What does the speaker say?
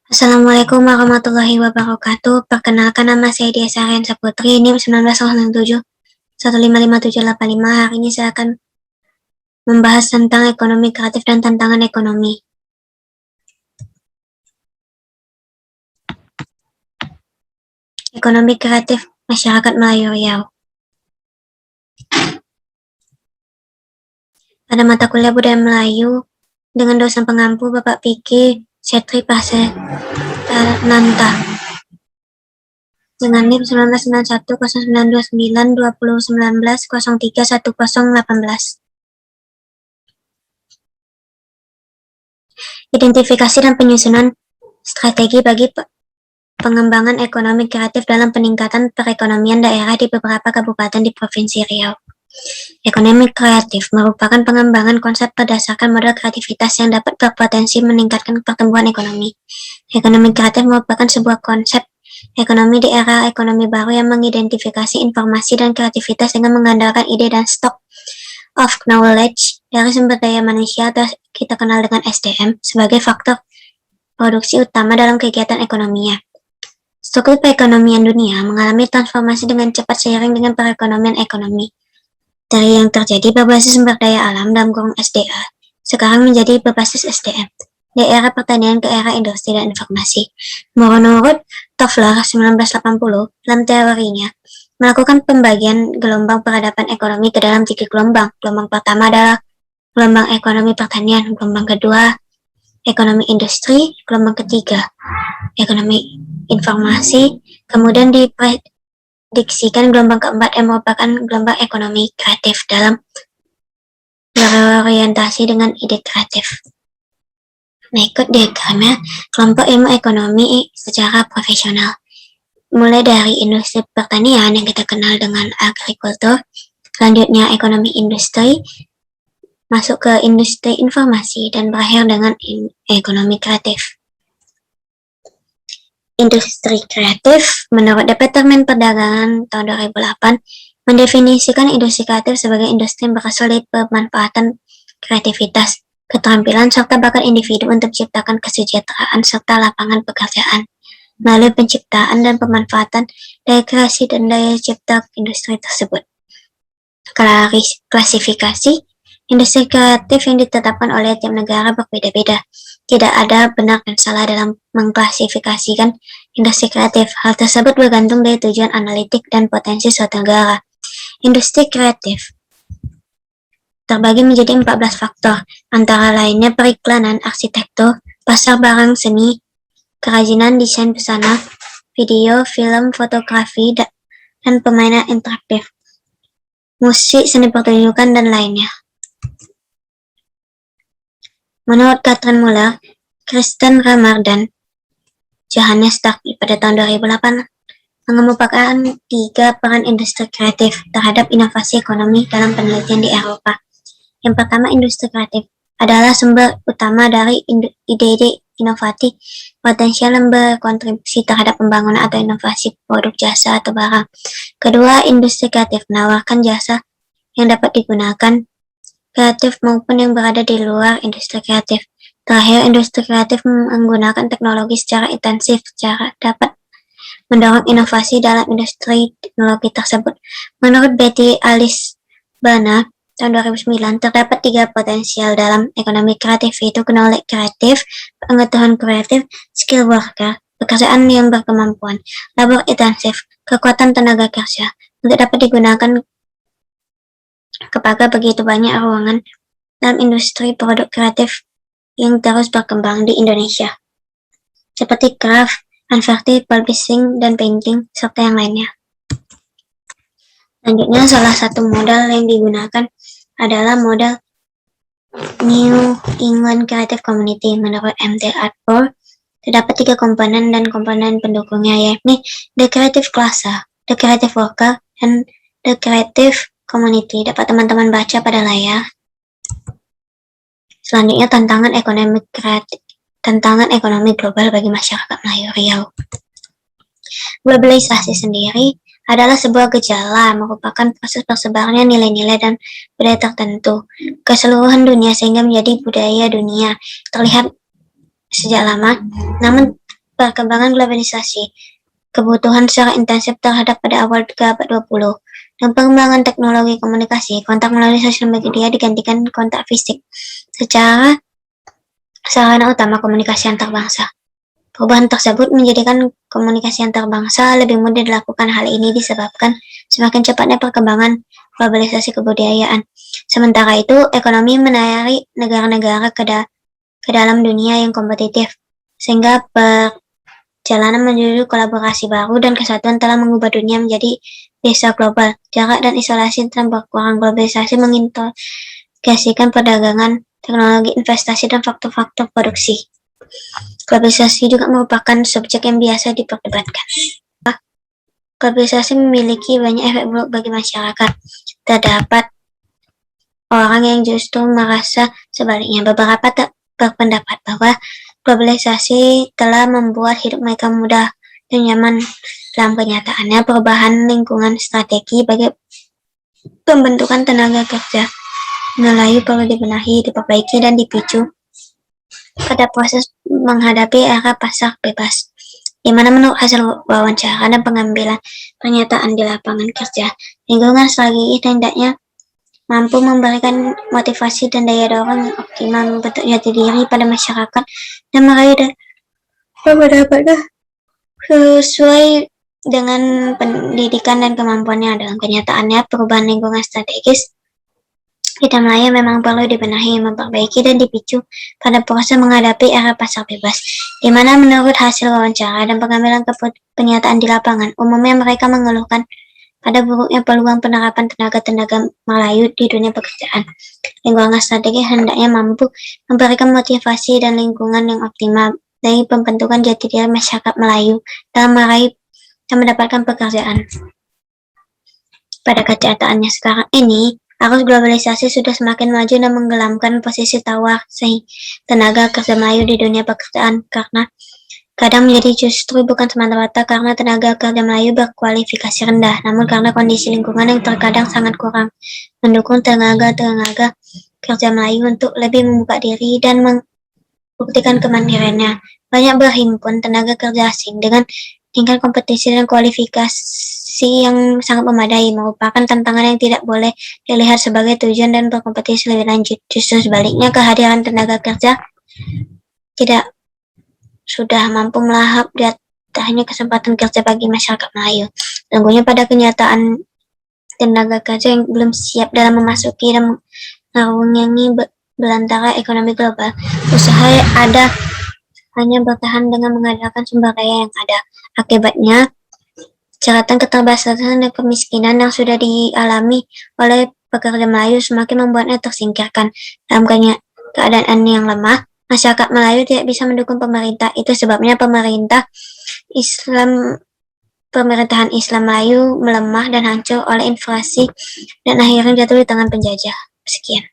Assalamualaikum warahmatullahi wabarakatuh. Perkenalkan, nama saya Dia Sarian Saputri, NIM 1907-1555785. Hari ini saya akan membahas tentang ekonomi kreatif dan tantangan ekonomi. Ekonomi kreatif masyarakat Melayu Riau. Pada mata kuliah Budaya Melayu dengan dosen pengampu Bapak Piki Setri Pasenanta dengan NIM 199109292019031018. Identifikasi dan penyusunan strategi bagi pengembangan ekonomi kreatif dalam peningkatan perekonomian daerah di beberapa kabupaten di Provinsi Riau. Ekonomi kreatif merupakan pengembangan konsep berdasarkan model kreativitas yang dapat berpotensi meningkatkan pertumbuhan ekonomi. Ekonomi kreatif merupakan sebuah konsep ekonomi di era ekonomi baru yang mengidentifikasi informasi dan kreativitas dengan mengandalkan ide dan stock of knowledge dari sumber daya manusia atau kita kenal dengan SDM sebagai faktor produksi utama dalam kegiatan ekonominya. Struktur perekonomian dunia mengalami transformasi dengan cepat seiring dengan perekonomian ekonomi. Dari yang terjadi berbasis sumber daya alam dalam kurung SDA, sekarang menjadi berbasis SDM, di era pertanian ke era industri dan informasi. Menurut Toffler 1980, dalam teorinya, melakukan pembagian gelombang peradaban ekonomi ke dalam 3 gelombang. Gelombang pertama adalah gelombang ekonomi pertanian, gelombang kedua ekonomi industri, gelombang ketiga ekonomi informasi, kemudian diprediksikan gelombang keempat yang merupakan gelombang ekonomi kreatif dalam berorientasi dengan ide kreatif. Ikut diagramnya kelompok ilmu ekonomi secara profesional, mulai dari industri pertanian yang kita kenal dengan agrikultur, selanjutnya ekonomi industri, masuk ke industri informasi, dan berakhir dengan ekonomi kreatif. Industri kreatif, menurut Departemen Perdagangan tahun 2008, mendefinisikan industri kreatif sebagai industri yang berasal dari pemanfaatan kreativitas, keterampilan, serta bakat individu untuk menciptakan kesejahteraan serta lapangan pekerjaan melalui penciptaan dan pemanfaatan daya kreasi dan daya cipta industri tersebut. Klasifikasi industri kreatif yang ditetapkan oleh tiap negara berbeda-beda. Tidak ada benar dan salah dalam mengklasifikasikan industri kreatif. Hal tersebut bergantung dari tujuan analitik dan potensi suatu negara. Industri kreatif terbagi menjadi 14 faktor, antara lainnya periklanan, arsitektur, pasar barang seni, kerajinan, desain busana, video, film, fotografi, dan permainan interaktif, musik, seni pertunjukan, dan lainnya. Menurut Katrin Muller, Kristen Ramar, dan Johannes Starkey pada tahun 2008 mengemukakan 3 peran industri kreatif terhadap inovasi ekonomi dalam penelitian di Eropa. Yang pertama, industri kreatif adalah sumber utama dari ide-ide inovatif potensial yang berkontribusi terhadap pembangunan atau inovasi produk, jasa, atau barang. Kedua, industri kreatif menawarkan jasa yang dapat digunakan kreatif maupun yang berada di luar industri kreatif. Terakhir, industri kreatif menggunakan teknologi secara intensif dapat mendorong inovasi dalam industri teknologi tersebut. Menurut Betty Alice Bana tahun 2009, terdapat 3 potensial dalam ekonomi kreatif, yaitu knowledge kreatif, pengetahuan kreatif, skill worker, pekerjaan yang berkemampuan, labor intensif, kekuatan tenaga kerja, untuk dapat digunakan kepada begitu banyak ruangan dalam industri produk kreatif yang terus berkembang di Indonesia, seperti craft, advertising, publishing, dan painting, serta yang lainnya. Selanjutnya, salah satu modal yang digunakan adalah modal New England Creative Community. Menurut MT Artpol, terdapat 3 komponen dan komponen pendukungnya, yakni The Creative Class, The Creative Worker, dan The Creative Community. Dapat teman-teman baca pada layar. Selanjutnya, tantangan ekonomi global bagi masyarakat Melayu Riau. Globalisasi sendiri adalah sebuah gejala, merupakan proses tersebarnya nilai-nilai dan budaya tertentu ke seluruh dunia sehingga menjadi budaya dunia. Terlihat sejak lama, namun perkembangan globalisasi, kebutuhan secara intensif terhadap pada awal abad 20, dan pengembangan teknologi komunikasi, kontak melalui sosial media digantikan kontak fisik secara sarana utama komunikasi antar bangsa. Perubahan tersebut menjadikan komunikasi antar bangsa lebih mudah dilakukan. Hal ini disebabkan semakin cepatnya perkembangan globalisasi kebudayaan. Sementara itu, ekonomi menarik negara-negara ke dalam dunia yang kompetitif, sehingga perjalanan menuju kolaborasi baru dan kesatuan telah mengubah dunia menjadi desa global. Jarak dan isolasi telah berkurang. Globalisasi mengintegrasikan perdagangan, teknologi, investasi, dan faktor-faktor produksi. Globalisasi juga merupakan subjek yang biasa diperdebatkan. Globalisasi memiliki banyak efek buruk bagi masyarakat. Terdapat orang yang justru merasa sebaliknya. Beberapa berpendapat bahwa globalisasi telah membuat hidup mereka mudah dan nyaman. Dalam kenyataannya, perubahan lingkungan strategi bagi pembentukan tenaga kerja Melayu perlu dibenahi, diperbaiki, dan dipicu pada proses menghadapi era pasar bebas, di mana menurut hasil wawancara dan pengambilan pernyataan di lapangan kerja, lingkungan strategi hendaknya mampu memberikan motivasi dan daya dorong yang optimal membentuk jati diri pada masyarakat dan meraih pendapatnya sesuai dengan pendidikan dan kemampuannya. Dalam kenyataannya, perubahan lingkungan strategis kita Melayu memang perlu dibenahi, memperbaiki, dan dipicu pada proses menghadapi era pasar bebas, di mana menurut hasil wawancara dan pengambilan pernyataan di lapangan, umumnya mereka mengeluhkan pada buruknya peluang penerapan tenaga Melayu di dunia pekerjaan. Lingkungan strategi hendaknya mampu memberikan motivasi dan lingkungan yang optimal dari pembentukan jati diri masyarakat Melayu dalam meraih dan mendapatkan pekerjaan. Pada kenyataannya sekarang ini, arus globalisasi sudah semakin maju dan menggelamkan posisi tawar tenaga kerja Melayu di dunia pekerjaan, karena kadang menjadi justru bukan semata-mata karena tenaga kerja Melayu berkualifikasi rendah, namun karena kondisi lingkungan yang terkadang sangat kurang mendukung tenaga kerja Melayu untuk lebih membuka diri dan membuktikan kemandiriannya. Banyak berhimpun tenaga kerja asing dengan tingkat kompetisi dan kualifikasi yang sangat memadai, merupakan tantangan yang tidak boleh dilihat sebagai tujuan dan berkompetisi lebih lanjut. Justru sebaliknya, kehadiran tenaga kerja tidak sudah mampu melahap hanya kesempatan kerja bagi masyarakat Melayu. Sesungguhnya pada kenyataan tenaga kerja yang belum siap dalam memasuki dan mengarungi belantara ekonomi global. Usaha ada hanya bertahan dengan mengandalkan sumber daya yang ada. Akibatnya, catatan keterbatasan dan kemiskinan yang sudah dialami oleh pekerja Melayu semakin membuatnya tersingkirkan. Dalam keadaan yang lemah, masyarakat Melayu tidak bisa mendukung pemerintah. Itu sebabnya pemerintahan Islam Melayu melemah dan hancur oleh inflasi dan akhirnya jatuh di tangan penjajah. Sekian.